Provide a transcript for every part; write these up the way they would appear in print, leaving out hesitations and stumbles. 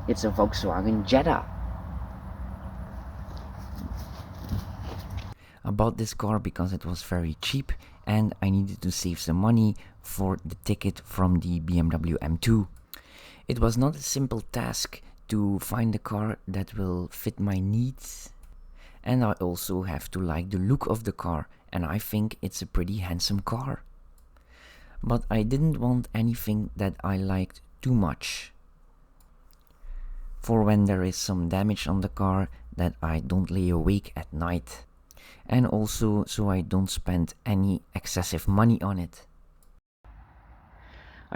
It's a Volkswagen Jetta. I bought this car because it was very cheap and I needed to save some money for the ticket from the BMW M2. It was not a simple task to find a car that will fit my needs, and I also have to like the look of the car, and I think it's a pretty handsome car. But I didn't want anything that I liked too much, for when there is some damage on the car that I don't lay awake at night, and also so I don't spend any excessive money on it.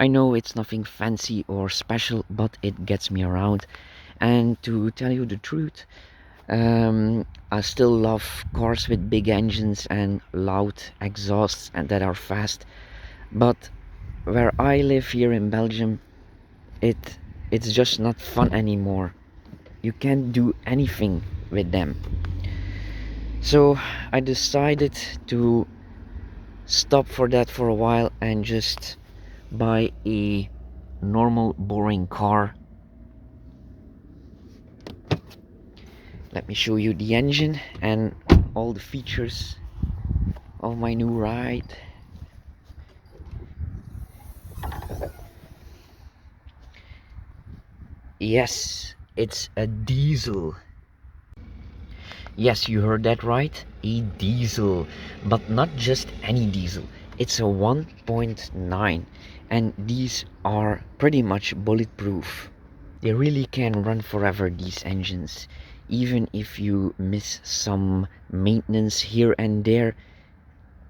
I know it's nothing fancy or special, but it gets me around. And to tell you the truth, I still love cars with big engines and loud exhausts and that are fast. But where I live here in Belgium, it's just not fun anymore. You can't do anything with them. So I decided to stop for that for a while and just buy a normal boring car. Let me show you the engine and all the features of my new ride. Yes, it's a diesel. Yes, you heard that right, a diesel, but not just any diesel. It's a 1.9 and these are pretty much bulletproof. They really can run forever, these engines. Even if you miss some maintenance here and there,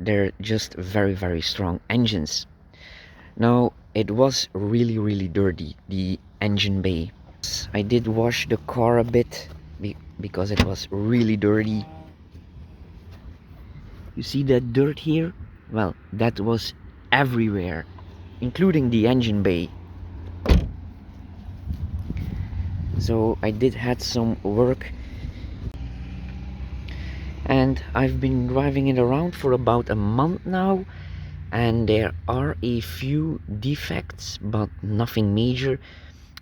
they're just very strong engines. Now, it was really dirty, the engine bay. I did wash the car a bit because it was really dirty. You see that dirt here? Well, that was everywhere, including the engine bay. So I did had some work, and I've been driving it around for about a month now, and there are a few defects but nothing major.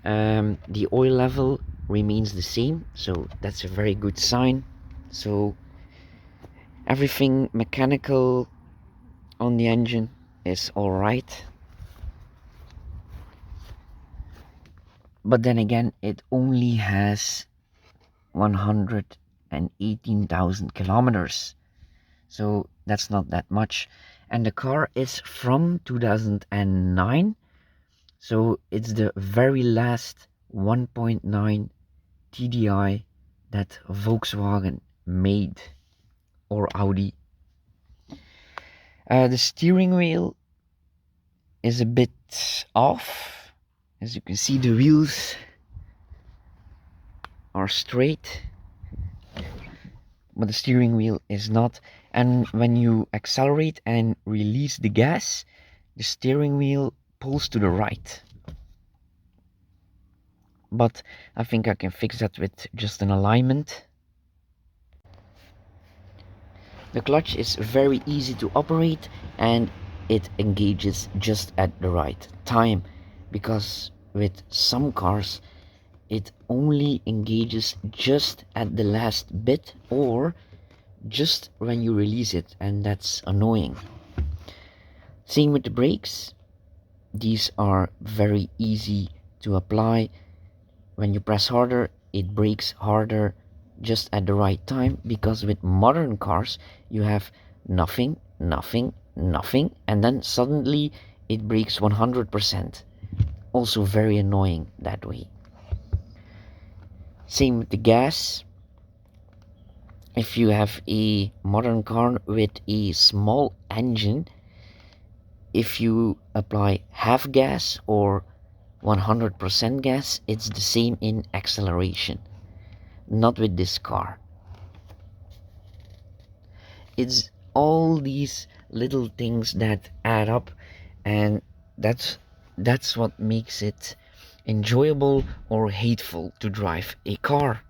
The oil level remains the same, so that's a very good sign. So everything mechanical on the engine is alright. But then again, it only has 118,000 kilometers, so that's not that much. And the car is from 2009, so it's the very last 1.9 TDI that Volkswagen made, or Audi. The steering wheel is a bit off. As you can see, the wheels are straight, but the steering wheel is not. And when you accelerate and release the gas, the steering wheel pulls to the right. But I think I can fix that with just an alignment. The clutch is very easy to operate and it engages just at the right time, because with some cars it only engages just at the last bit or just when you release it, and that's annoying. Same with the brakes. These are very easy to apply. When you press harder, it brakes harder just at the right time, because with modern cars you have nothing, and then suddenly it brakes 100%. Also very annoying that way. Same with the gas. If you have a modern car with a small engine, if you apply half gas or 100% gas, it's the same in acceleration. Not with this car. It's all these little things that add up, and that's what makes it enjoyable or hateful to drive a car.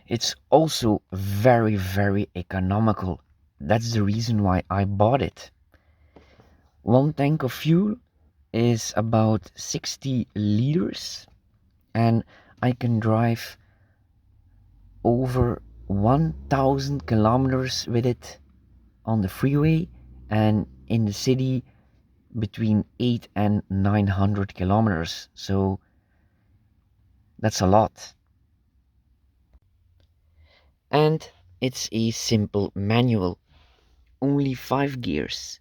It's also very economical. That's the reason why I bought it. One tank of fuel is about 60 liters, and I can drive over 1,000 kilometers with it on the freeway, and in the city between 8 and 900 kilometers. So that's a lot. And it's a simple manual, only 5 gears.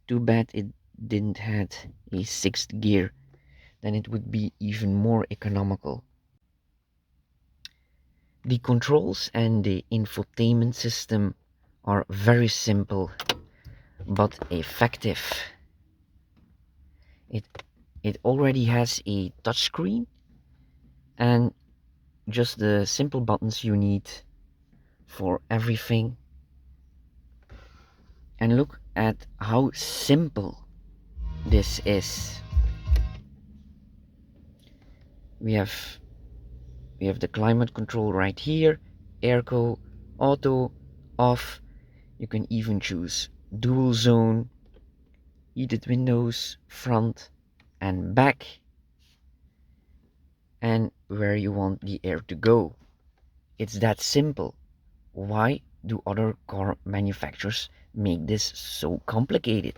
Too bad it didn't had a sixth gear, then it would be even more economical. The controls and the infotainment system are very simple but effective. It it already has a touchscreen and just the simple buttons you need for everything. And look at how simple this is. We have the climate control right here, airco, auto, off. You can even choose dual zone, heated windows, front and back, and where you want the air to go. It's that simple. Why do other car manufacturers make this so complicated?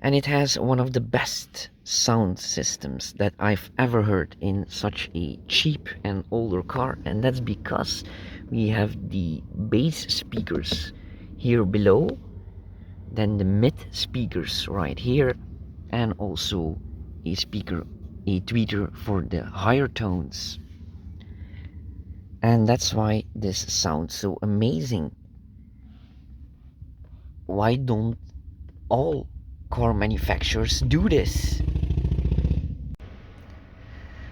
And it has one of the best sound systems that I've ever heard in such a cheap and older car, and that's because we have the bass speakers here below, then the mid speakers right here, and also a tweeter for the higher tones. And that's why this sounds so amazing. Why don't all car manufacturers do this?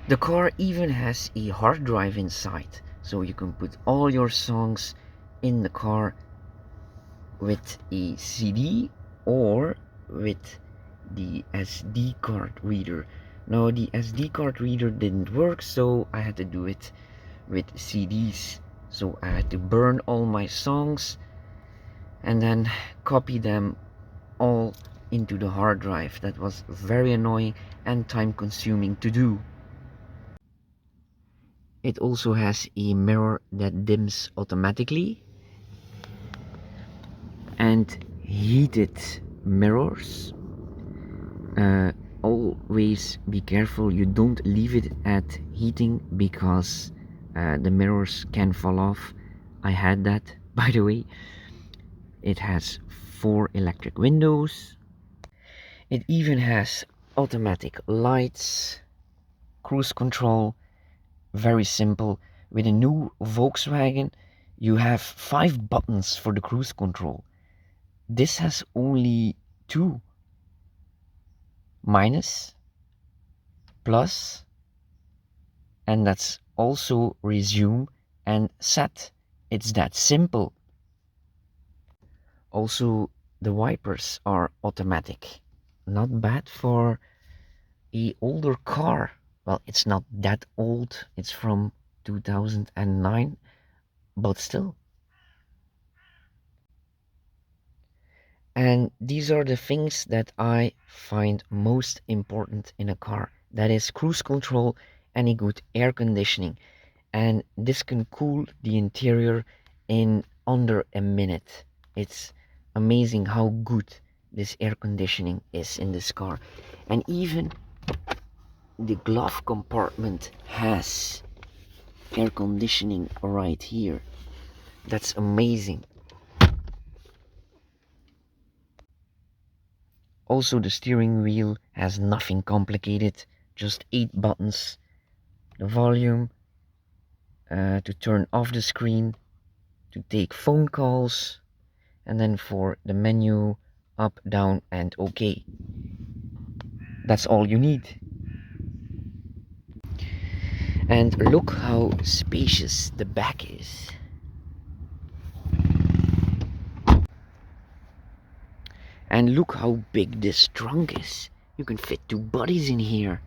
The car even has a hard drive inside, so you can put all your songs in the car with a CD or with the SD card reader. Now the SD card reader didn't work, so I had to do it with CDs. So I had to burn all my songs and then copy them all into the hard drive. That was very annoying and time consuming to do. It also has a mirror that dims automatically and heated mirrors. Always be careful you don't leave it at heating because the mirrors can fall off. I had that, by the way. It has 4 electric windows. It even has automatic lights, cruise control, very simple. With a new Volkswagen, you have 5 buttons for the cruise control. This has only 2: minus, plus, and that's also resume and set. It's that simple. Also, the wipers are automatic. Not bad for a older car. Well, it's not that old. It's from 2009, but still. And these are the things that I find most important in a car. That is cruise control and a good air conditioning. And this can cool the interior in under a minute. It's amazing how good this air conditioning is in this car. And even the glove compartment has air conditioning right here. That's amazing. Also, the steering wheel has nothing complicated, just 8 buttons. The volume, to turn off the screen, to take phone calls, and then for the menu, up, down, and OK. That's all you need. And look how spacious the back is. And look how big this trunk is. You can fit 2 bodies in here.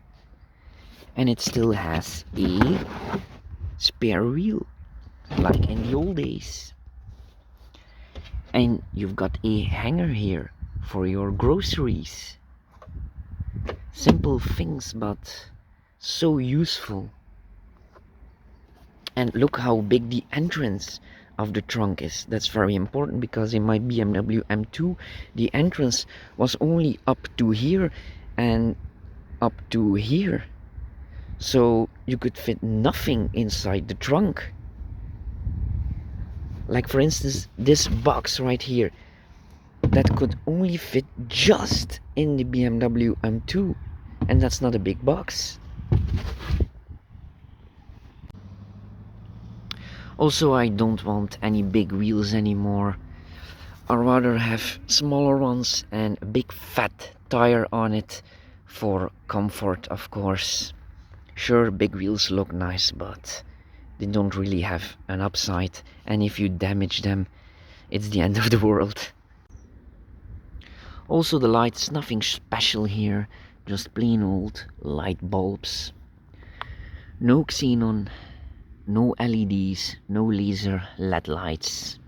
And it still has a spare wheel, like in the old days. And you've got a hanger here for your groceries. Simple things, but so useful. And look how big the entrance of the trunk is. That's very important, because in my BMW M2 the entrance was only up to here and up to here, so you could fit nothing inside the trunk. Like for instance this box right here, that could only fit just in the BMW M2, and that's not a big box. Also, I don't want any big wheels anymore. I'd rather have smaller ones and a big fat tire on it for comfort, of course. Sure, big wheels look nice, but they don't really have an upside, and if you damage them, it's the end of the world. Also, the lights, nothing special here, just plain old light bulbs. No xenon, no LEDs, no laser LED lights.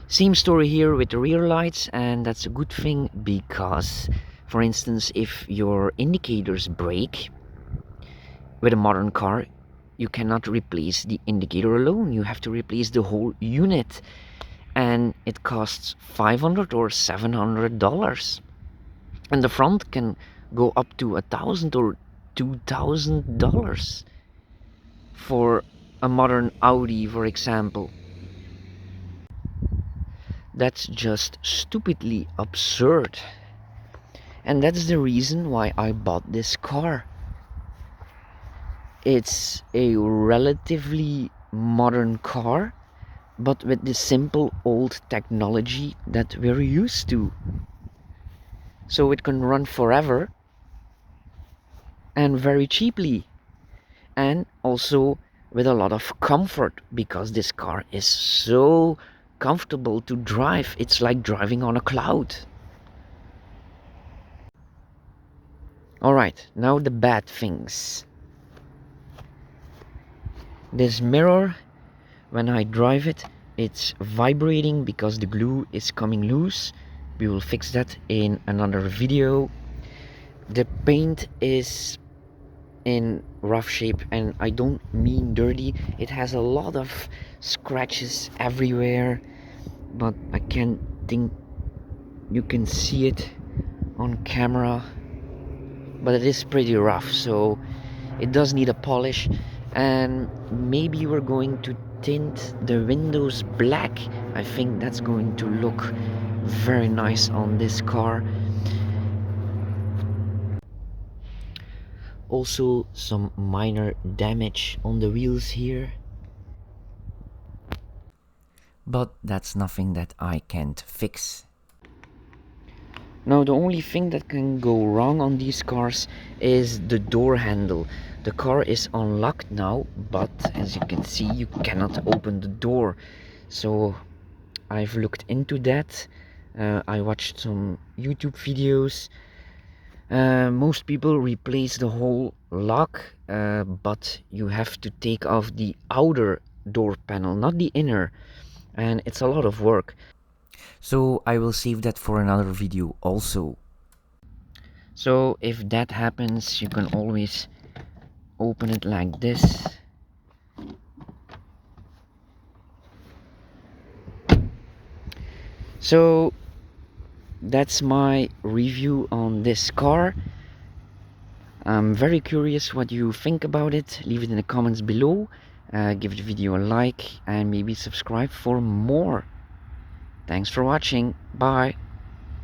Same story here with the rear lights, and that's a good thing, because for instance if your indicators break with a modern car, you cannot replace the indicator alone, you have to replace the whole unit, and it costs $500 or $700, and the front can go up to $1,000 or $2,000 for a modern Audi, for example. That's just stupidly absurd, and that's the reason why I bought this car. It's a relatively modern car, but with the simple old technology that we're used to. So it can run forever and very cheaply, and also with a lot of comfort, because this car is so comfortable to drive. It's like driving on a cloud. Alright, now the bad things. This mirror, when I drive it, it's vibrating because the glue is coming loose. We will fix that in another video. The paint is in rough shape, and I don't mean dirty. It has a lot of scratches everywhere, but I can't think you can see it on camera, but it is pretty rough, so it does need a polish. And maybe we're going to tint the windows black. I think that's going to look very nice on this car. Also some minor damage on the wheels here, but that's nothing that I can't fix. Now the only thing that can go wrong on these cars is the door handle. The car is unlocked now, but as you can see you cannot open the door. So I've looked into that. I watched some YouTube videos. Most people replace the whole lock, but you have to take off the outer door panel, not the inner, and it's a lot of work. So I will save that for another video also. So if that happens, you can always open it like this. So that's my review on this car. I'm very curious what you think about it. Leave it in the comments below. Give the video a like and maybe subscribe for more. Thanks for watching. Bye.